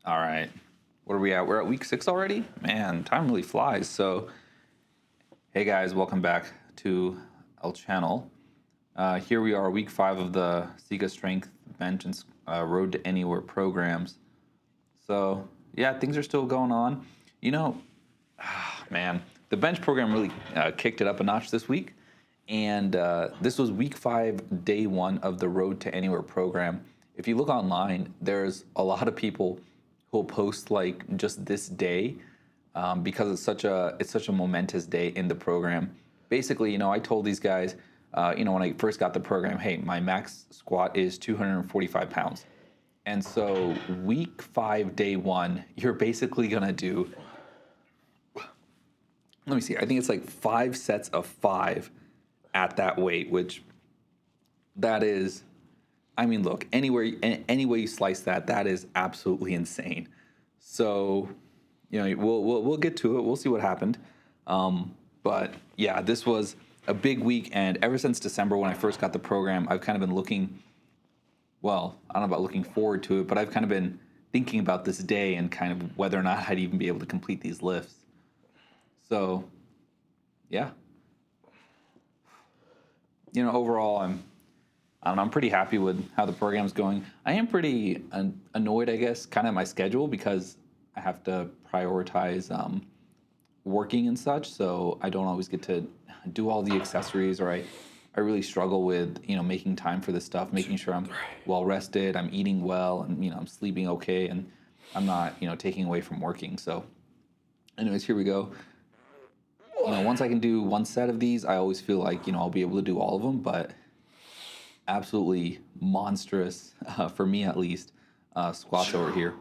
All right. What are we at? We're at week 6 already? Man, time really flies. So, hey guys, welcome back to our channel. Here we are, week 5 of the Sika Strength Bench and Road to Anywhere programs. So, yeah, things are still going on. You know, man, the bench program really kicked it up a notch this week. And this was week 5, day 1 of the Road to Anywhere program. If you look online, there's a lot of people who'll post like just this day because it's such a momentous day in the program. Basically, I told these guys, when I first got the program, hey, my max squat is 245 pounds. And so week 5, day 1, you're basically gonna do, let me see, I think it's like 5 sets of 5 at that weight, which that is, I mean, look, any way you slice that, that is absolutely insane. So, we'll get to it. We'll see what happened. But yeah, this was a big week, and ever since December when I first got the program, I've kind of been looking. Well, I don't know about looking forward to it, but I've kind of been thinking about this day and kind of whether or not I'd even be able to complete these lifts. So, yeah. Overall, I'm pretty happy with how the program's going. I am pretty annoyed, I guess, kind of my schedule because I have to prioritize working and such. So I don't always get to do all the accessories, or I really struggle with, making time for this stuff, making sure I'm well rested, I'm eating well, and, I'm sleeping okay, and I'm not, taking away from working. So anyways, here we go. Once I can do one set of these, I always feel like, I'll be able to do all of them, but absolutely monstrous, for me at least, squats over here.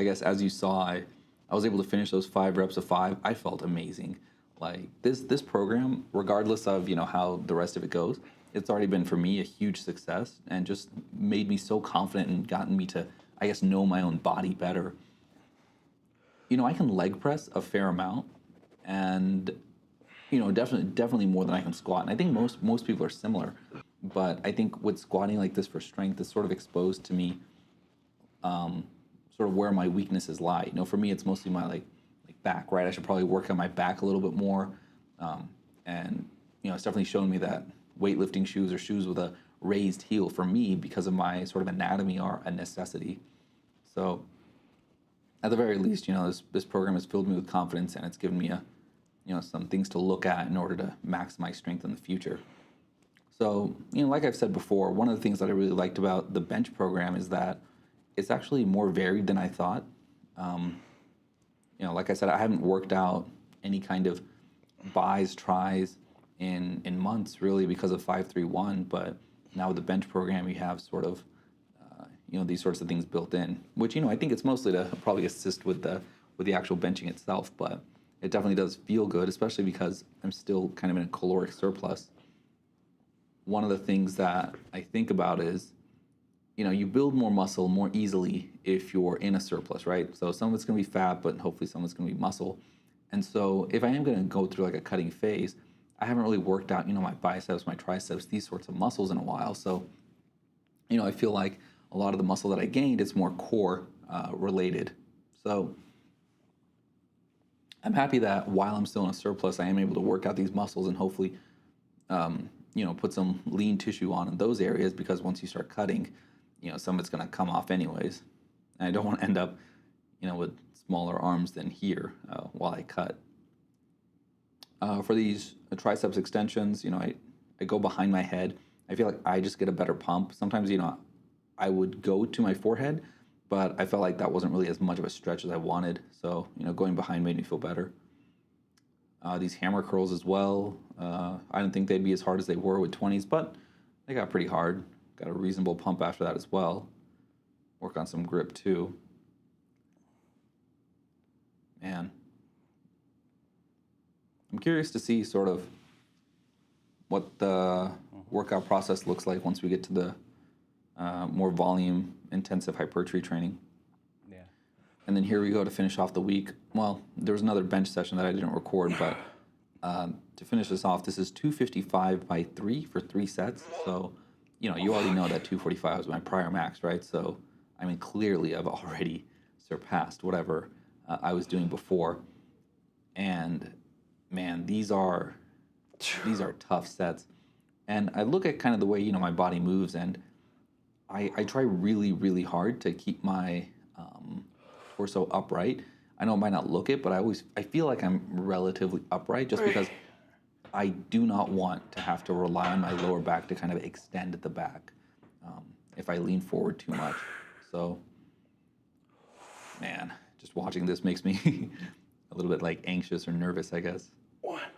I guess as you saw, I was able to finish those 5 reps of 5. I felt amazing. Like this program, regardless of how the rest of it goes, it's already been for me a huge success and just made me so confident and gotten me to, I guess, know my own body better. I can leg press a fair amount, and definitely more than I can squat. And I think most people are similar, but I think with squatting like this for strength, it's sort of exposed to me, sort of where my weaknesses lie. For me, it's mostly my like back, right? I should probably work on my back a little bit more, and it's definitely shown me that weightlifting shoes or shoes with a raised heel for me, because of my sort of anatomy, are a necessity. So at the very least, this program has filled me with confidence, and it's given me some things to look at in order to maximize strength in the future. So, like I've said before, one of the things that I really liked about the bench program is that it's actually more varied than I thought. Like I said, I haven't worked out any kind of buys, tries in months, really, because of 531. But now with the bench program, you have sort of these sorts of things built in, which I think it's mostly to probably assist with the actual benching itself. But it definitely does feel good, especially because I'm still kind of in a caloric surplus. One of the things that I think about is, you build more muscle more easily if you're in a surplus, right? So some of it's going to be fat, but hopefully some of it's going to be muscle. And so if I am going to go through like a cutting phase, I haven't really worked out, my biceps, my triceps, these sorts of muscles in a while. So, I feel like a lot of the muscle that I gained is more core related. So I'm happy that while I'm still in a surplus, I am able to work out these muscles and hopefully, put some lean tissue on in those areas, because once you start cutting, some of it's going to come off anyways. And I don't want to end up, with smaller arms than here while I cut. For these triceps extensions, I go behind my head. I feel like I just get a better pump. Sometimes, I would go to my forehead, but I felt like that wasn't really as much of a stretch as I wanted. So, going behind made me feel better. These hammer curls as well. I didn't think they'd be as hard as they were with 20s, but they got pretty hard. Got a reasonable pump after that as well. Work on some grip too. Man. I'm curious to see sort of what the workout process looks like once we get to the more volume intensive hypertrophy training. Yeah. And then here we go to finish off the week. Well, there was another bench session that I didn't record, but to finish this off, this is 255 by 3 for 3 sets. So, you already know that 245 was my prior max, right? So, clearly I've already surpassed whatever I was doing before. And man, these are tough sets. And I look at kind of the way, my body moves, and I try really, really hard to keep my torso upright. I know it might not look it, but I feel like I'm relatively upright, just because I do not want to have to rely on my lower back to kind of extend at the back if I lean forward too much. So, man, just watching this makes me a little bit like anxious or nervous, I guess.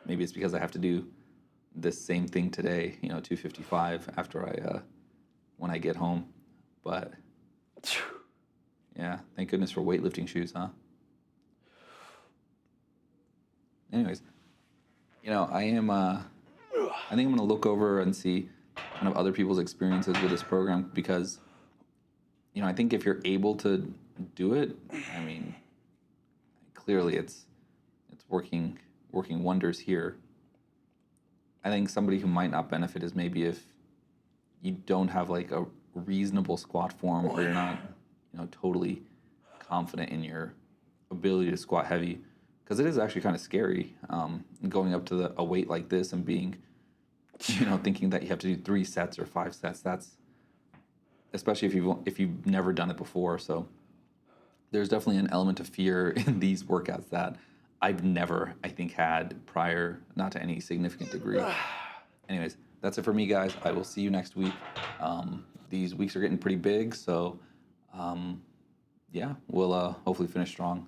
Maybe it's because I have to do this same thing today, 255 after when I get home. But yeah, thank goodness for weightlifting shoes, huh? Anyways, I think I'm going to look over and see kind of other people's experiences with this program, because, I think if you're able to do it, clearly it's working wonders here. I think somebody who might not benefit is maybe if you don't have like a reasonable squat form, or you're not, totally confident in your ability to squat heavy, because it is actually kind of scary going up to a weight like this and being, thinking that you have to do 3 sets or 5 sets. That's especially if you've never done it before. So there's definitely an element of fear in these workouts that I've never, I think, had prior, not to any significant degree. Anyways, that's it for me, guys. I will see you next week. These weeks are getting pretty big, so yeah, we'll hopefully finish strong.